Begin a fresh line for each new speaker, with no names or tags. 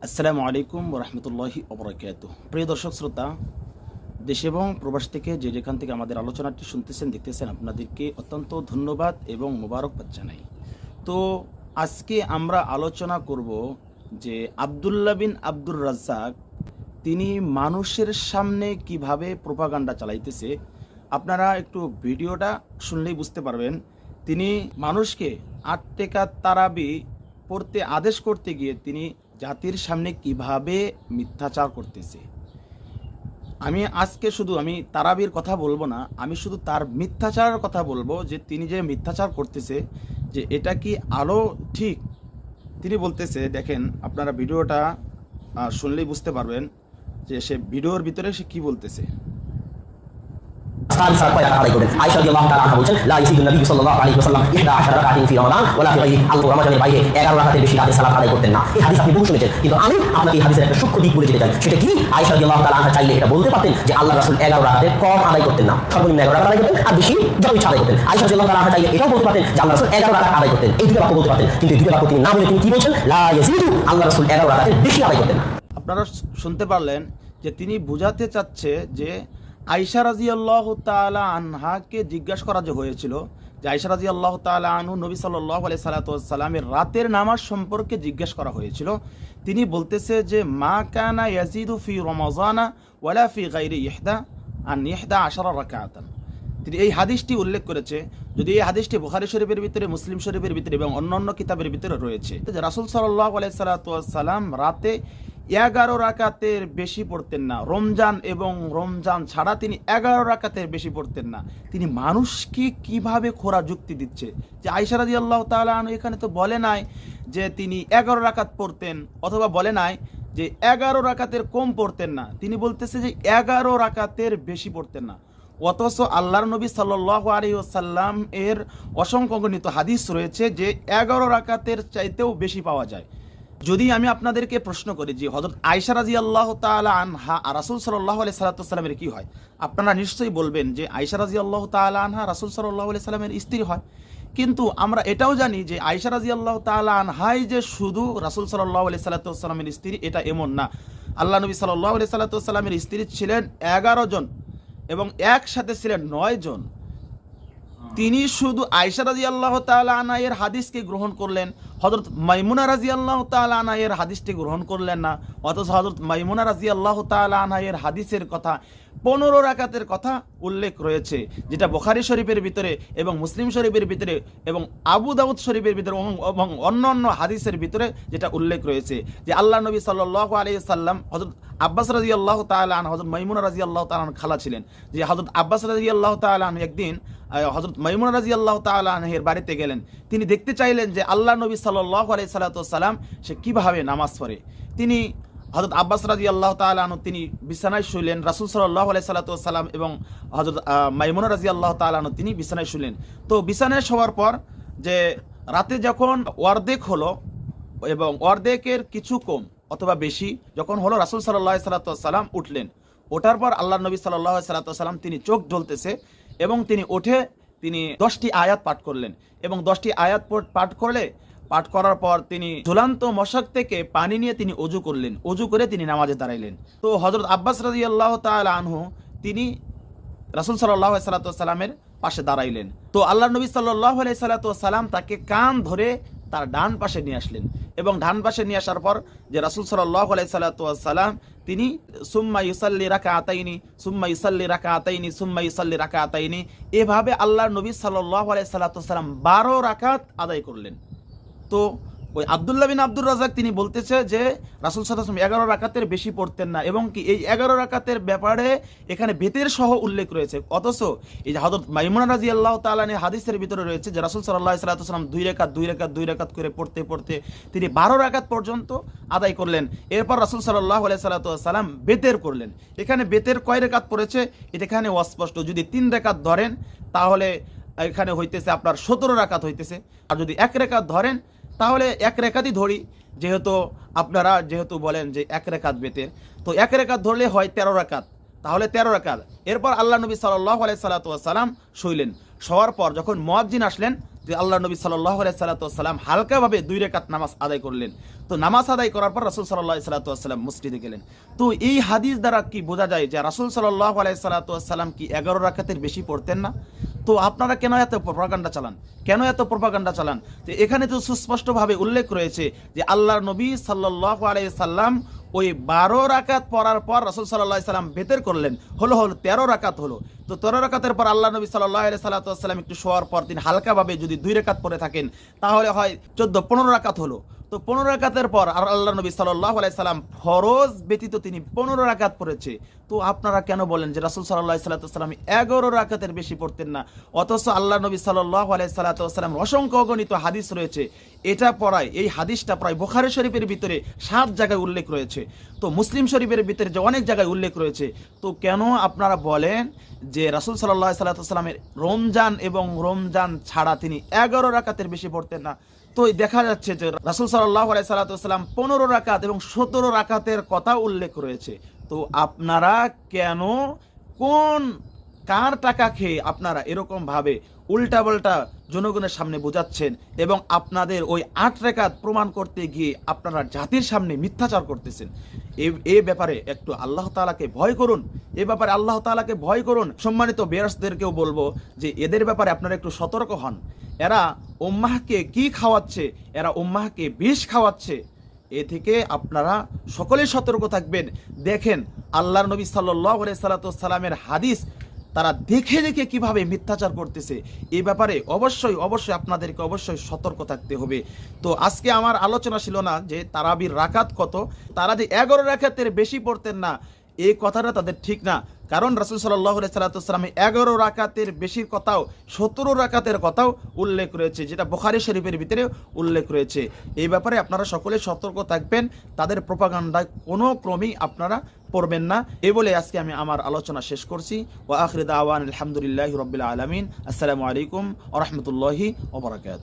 আসসালামু আলাইকুম রহমতুল্লাহি ওবরাকাতুহ। প্রিয় দর্শক শ্রোতা, দেশ এবং প্রবাস থেকে যে যেখান থেকে আমাদের আলোচনাটি শুনতেছেন দেখতেছেন, আপনাদেরকে অত্যন্ত ধন্যবাদ এবং মোবারকবাদ জানাই। তো আজকে আমরা আলোচনা করব যে আব্দুল্লাহ বিন আব্দুর রাজ্জাক তিনি মানুষের সামনে কিভাবে প্রোপাগান্ডা চালাইতেছে। আপনারা একটু ভিডিওটা শুনলেই বুঝতে পারবেন। তিনি মানুষকে 8 রাকাত তারাবি পড়তে আদেশ করতে গিয়ে তিনি জাতির সামনে কিভাবে মিথ্যাচার করতেছে। আমি তারাবির কথা বলবো না, আমি শুধু তার মিথ্যাচারের কথা বলবো, যে তিনি যে মিথ্যাচার করতেছে যে এটা কি আলো ঠিক। তিনি বলতেছে, দেখেন আপনারা ভিডিওটা শুনলেই বুঝতে পারবেন যে সে ভিডিওর ভিতরে সে কি বলতেছে।
আয়েশা রাদিয়াল্লাহু তাআলা আনহা বলেন, লা ইয়াসিদু নবী সাল্লাল্লাহু আলাইহি ওয়াসাল্লাম 11 রাকাতিন ফি রমাদান ওয়ালা ফি গায়রিহি, আল্লাহ রমজানের বাইরে 11 রাকাতের বেশি রাতে সালাত আদায় করতেন না। এই হাদিস আপনি বহু শুনেছেন, কিন্তু আমি আপনাকে এই হাদিসের একটা সূক্ষ্ম দিক বলে যেতে চাই। সেটা কি? আয়েশা রাদিয়াল্লাহু তাআলা আনহা চাইলে এটা বলতে পারতেন যে আল্লাহ রাসূল 11 রাকাতের কম আদায় করতেন না, সর্বনিম্ন 11 রাকাত আদায় করতেন, আর বেশি যত ইচ্ছা আদায় করতেন। আয়েশা রাদিয়াল্লাহু তাআলা আনহা চাইলে এটাও বলতে পারতেন যে আল্লাহ রাসূল 11 রাকাত আদায় করতেন। এই দুটো বাক্য বলতে পারতেন, কিন্তু এই দুটো বাক্য তিনি না বলে তিনি কি বলছেন? লা ইয়াসিদু, আল্লাহ রাসূল 11 রাকাতের বেশি আদায় করতেন না।
আপনারা শুনতে পারলেন যে তিনি বোঝাতে চাচ্ছে যে আয়েশা রাদিয়াল্লাহু তাআলা আনহাকে জিজ্ঞাসা করা যে হয়েছিল যে আয়েশা রাদিয়াল্লাহু তাআলা আনহু নবী সাল্লাল্লাহু আলাইহি সাল্লামের রাতের নামাজ সম্পর্কে জিজ্ঞাসা করা হয়েছিল। তিনি বলতেছে যে মা কানা ইয়াজিদু ফি রমাজানা ওয়ালা ফি গায়রি 11 রাকাতান। তিনি এই হাদিসটি উল্লেখ করেছে। যদি এই হাদিসটি বুখারী শরীফের ভিতরে, মুসলিম শরীফের ভিতরে এবং অন্যান্য কিতাবের ভিতরে রয়েছে যে রাসূল সাল্লাল্লাহু আলাইহি সাল্লাম রাতে 11 রাকাতের বেশি পড়তেন না। রমজান ছাড়া তিনি 11 রাকাতের বেশি পড়তেন না। তিনি মানুষকে কিভাবে খোরা যুক্তি দিচ্ছে যে আয়েশা রাদিয়াল্লাহু তাআলা আনহা এখানে তো বলে নাই যে তিনি 11 রাকাত পড়তেন, অথবা বলে নাই যে 11 রাকাতের কম পড়তেন না। তিনি বলতেছে যে 11 রাকাতের বেশি পড়তেন না। অথচ আল্লাহর নবী সাল্লাল্লাহু আলাইহি ওয়াসাল্লাম এর অসংখ্য গণিত হাদিস রয়েছে যে 11 রাকাতের চাইতেও বেশি পাওয়া যায়। যদি আমি আপনাদেরকে প্রশ্ন করি যে হযরত আয়েশা রাদিয়াল্লাহু তাআলা আনহা আর রাসূল সাল্লাল্লাহু আলাইহি সাল্লামের কি হয়, আপনারা নিশ্চয়ই বলবেন যে আয়েশা রাদিয়াল্লাহু তাআলা আনহা রাসূল সাল্লাল্লাহু আলাইহি সাল্লামের স্ত্রী হয়। কিন্তু আমরা এটাও জানি যে আয়েশা রাদিয়াল্লাহু তাআলা আনহাই যে শুধু রাসূল সাল্লাল্লাহু আলাইহি সাল্লামের স্ত্রী, এটা এমন না। আল্লাহ নবী সাল্লাল্লাহু আলাইহি সাল্লামের স্ত্রী ছিলেন 11 জন এবং একসাথে ছিলেন 9 জন। তিনি শুধু আয়েশা রাদিয়াল্লাহু তাআলা আনহা এর হাদিসকে গ্রহণ করলেন, হযরত মাইমুনা রাদিয়াল্লাহু তাআলা আনহা এর হাদিসটি গ্রহণ করলেন না। অথচ হযরত মাইমুনা রাদিয়াল্লাহু তাআলা আনহা এর হাদিসের কথা 15 রাকাতের কথা উল্লেখ রয়েছে, যেটা বুখারী শরীফের ভিতরে এবং মুসলিম শরীফের ভিতরে এবং আবু দাউদ শরীফের ভিতরে এবং অন্যান্য হাদিসের ভিতরে যেটা উল্লেখ রয়েছে যে আল্লাহ নবী সাল্লাল্লাহু আলাইহি সাল্লাম হযরত আব্বাস রাদিয়াল্লাহু তাআলা আনহু, হযরত মাইমুনা রাদিয়াল্লাহু তাআলা আনহা খালা ছিলেন, যে হযরত আব্বাস রাদিয়াল্লাহু তাআলা আনহু একদিন হযরত মাইমুনা রাদিয়াল্লাহু তাআলা আনহার বাড়িতে গেলেন। তিনি দেখতে চাইলেন যে আল্লাহ নবী সাল্লাল্লাহু আলাইহি সাল্লাম সে কিভাবে নামাজ পড়ে। তিনি হযরত আব্বাস রাদিয়াল্লাহু তাআলা আনহু তিনি বিছানায় শুলেন, রাসূল সাল্লাল্লাহু আলাইহি সাল্লাম এবং হযরত মাইমুনা রাদিয়াল্লাহু তাআলা আনহু তিনি বিছানায় শুলেন। তো বিছানায় শোয়ার পর যে রাতে যখন অর্ধেক হলো এবং অর্ধেকের কিছু কম অথবা বেশি যখন হলো, রাসূল সাল্লাল্লাহু আলাইহি সাল্লাম উঠলেন। ওঠার পর আল্লাহ নবী সাল্লাল্লাহু আলাইহি সাল্লাম তিনি চোখ জ্বলতেছে এবং তিনি উঠে তিনি 10টি আয়াত পাঠ করলেন এবং 10টি আয়াত পাঠ করার পর তিনি ঝুলন্ত মশক থেকে পানি নিয়ে তিনি ওযু করলেন। ওযু করে তিনি নামাজে দাঁড়াইলেন। তো হযরত আব্বাস রাদিয়াল্লাহু তাআলা আনহু তিনি রাসূল সাল্লাল্লাহু আলাইহি সাল্লামের পাশে দাঁড়াইলেন। তো আল্লাহ নবী সাল্লাল্লাহু আলাইহি সাল্লাম তাকে কান ধরে তার ডান পাশে নিয়ে আসলেন এবং ডান পাশে নিয়ে আসার পর যে রাসূল সাল্লাল্লাহু আলাইহি সাল্লাম তিনি সুম্মা ইউসাল্লি রাকাতাইনি এভাবে আল্লাহর নবী সাল্লাল্লাহু আলাইহি সাল্লাম 12 রাকাত আদায় করলেন। তো ওই আব্দুল্লাহ বিন আব্দুর রাজ্জাক তিনি বলতেছে যে রাসূল সাল্লাল্লাহু আলাইহি ওয়াসাল্লাম 11 রাকাতের বেশি পড়তেন না এবং কি এই 11 রাকাতের ব্যাপারে এখানে বেতের সহ উল্লেখ রয়েছে। অথচ এই যে হযরত মাইমুনা রাদিয়াল্লাহু তাআলা আনহা হাদিসের ভিতরে রয়েছে যে রাসূল সাল্লাল্লাহু আলাইহি ওয়াসাল্লাম 2 রাকাত করে পড়তে তিনি 12 রাকাত পর্যন্ত আদায় করলেন। এরপর রাসূল সাল্লাল্লাহু আলাইহি ওয়াসাল্লাম বেতের করলেন। এখানে বেতের কয় রাকাত পড়েছে এটা এখানে অস্পষ্ট। যদি 3 রাকাত ধরেন তাহলে এখানে হইতেছে আপনার 17 রাকাত হইতেছে, আর যদি 1 রাকাত ধরেন তাহলে 1 রাকাতই ধরি, যেহেতু বলেন যে 1 রাকাত বেতের, তো 1 রাকাত ধরলে হয় 13 রাকাত, তাহলে 13 রাকাত। এরপর আল্লাহ নবী সাল্লাল্লাহু আলাইহি সাল্লাম শুইলেন। শোয়ার পর যখন মুয়াজ্জিন আসলেন যে আল্লাহ নবী সাল্লাল্লাহু আলাইহি সাল্লাম হালকাভাবে 2 রাকাত নামাজ আদায় করলেন। তো নামাজ আদায় করার পর রাসূল সাল্লাল্লাহু আলাইহি সাল্লাম মসজিদে গেলেন। তো এই হাদিস দ্বারা কি বোঝা যায় যে রাসূল সাল্লাল্লাহু আলাইহি সাল্লাম কি 11 রাকাতের বেশি পড়তেন না? তো আপনারা কেন এত প্রপাগান্ডা চালান? কেন এত প্রপাগান্ডা চালান? তো এখানে তো সুস্পষ্টভাবে উল্লেখ রয়েছে যে আল্লাহর নবী সাল্লাল্লাহু আলাইহি সাল্লাম ওই 12 রাকাত পড়ার পর রাসূল সাল্লাল্লাহু আলাইহি সাল্লাম বেতর করলেন, হলো 13 রাকাত হলো। তো 13 রাকাতের পর আল্লাহ নবী সাল্লাল্লাহু আলাইহি সাল্লাম একটু শোয়ার পর তিনি হালকাভাবে যদি 2 রাকাত পড়ে থাকেন তাহলে হয় 14-15 রাকাত হলো। তো 15 রাকাতের পর আর আল্লাহ নবী সাল্লাল্লাহু আলাইহি সাল্লাম ফরজ ব্যতীত তিনি 15 রাকাত পড়েছে। তো আপনারা কেন বলেন যে রাসূল সাল্লাল্লাহু আলাইহি সাল্লাম 11 রাকাতের বেশি পড়তেন না? অথচ আল্লাহ নবী সাল্লাল্লাহু আলাইহি সাল্লাম অসংখ্য অগণিত হাদিস রয়েছে, এটা পড়ায় এই হাদিসটা প্রায় বুখারী শরীফের ভিতরে 7 জায়গায় উল্লেখ রয়েছে, তো মুসলিম শরীফের ভিতরে যে অনেক জায়গায় উল্লেখ রয়েছে। তো কেন আপনারা বলেন যে রাসূল সাল্লাল্লাহু আলাইহি সাল্লামের রমজান এবং রমজান ছাড়া তিনি 11 রাকাতের বেশি পড়তেন না? তো দেখা যাচ্ছে যে রাসূল সাল্লাল্লাহু আলাইহি সাল্লাম 15 রাকাত এবং 17 রাকাতের কথা উল্লেখ রয়েছে। তো আপনারা কেন কার টাকা খেয়ে আপনারা এরকম ভাবে উল্টাপাল্টা জনগণের সামনে বোঝাচ্ছেন এবং আপনাদের ওই 8 রাকাত প্রমাণ করতে গিয়ে আপনারা জাতির সামনে মিথ্যাচার করতেছেন? এই ব্যাপারে একটু আল্লাহ তাআলাকে ভয় করুন, এই ব্যাপারে আল্লাহ তাআলাকে ভয় করুন। সম্মানিত ভিউয়ার্সদেরকেও বলবো যে এদের ব্যাপারে আপনারা একটু সতর্ক হন। এরা উম্মাহকে কি খাওয়াচ্ছে? এরা উম্মাহকে বিষ খাওয়াচ্ছে। এ থেকে আপনারা সকলেই সতর্ক থাকবেন। দেখেন আল্লাহর নবী সাল্লাল্লাহু আলাইহি সাল্লামের হাদিস তারা দেখে দেখে কিভাবে মিথ্যাচার করতেছে, এই ব্যাপারে অবশ্যই আপনাদেরকে অবশ্যই সতর্ক থাকতে হবে। তো আজকে আমার আলোচনা ছিল না যে তারাবির রাকাত কত, তারা যে 11 রাকাতের বেশি পড়তেন না এই কথাটা তাদের ঠিক না। কারণ রাসূল সাল্লাল্লাহু আলাইহি সাল্লাম 11 রাকাতের বেশির কথাও 17 রাকাতের কথাও উল্লেখ রয়েছে, যেটা বুখারী শরীফের ভিতরে উল্লেখ রয়েছে। এই ব্যাপারে আপনারা সকলে সতর্ক থাকবেন, তাদের প্রপাগান্ডায় কোনো ক্রমেই আপনারা পড়বেন না। এই বলে আজকে আমি আমার আলোচনা শেষ করছি। ওয়া আখিরু দাওয়ানা আলহামদুলিল্লাহি রাব্বিল আলামিন। আসসালামু আলাইকুম ওয়া রাহমাতুল্লাহি ওয়া বারাকাতুহু।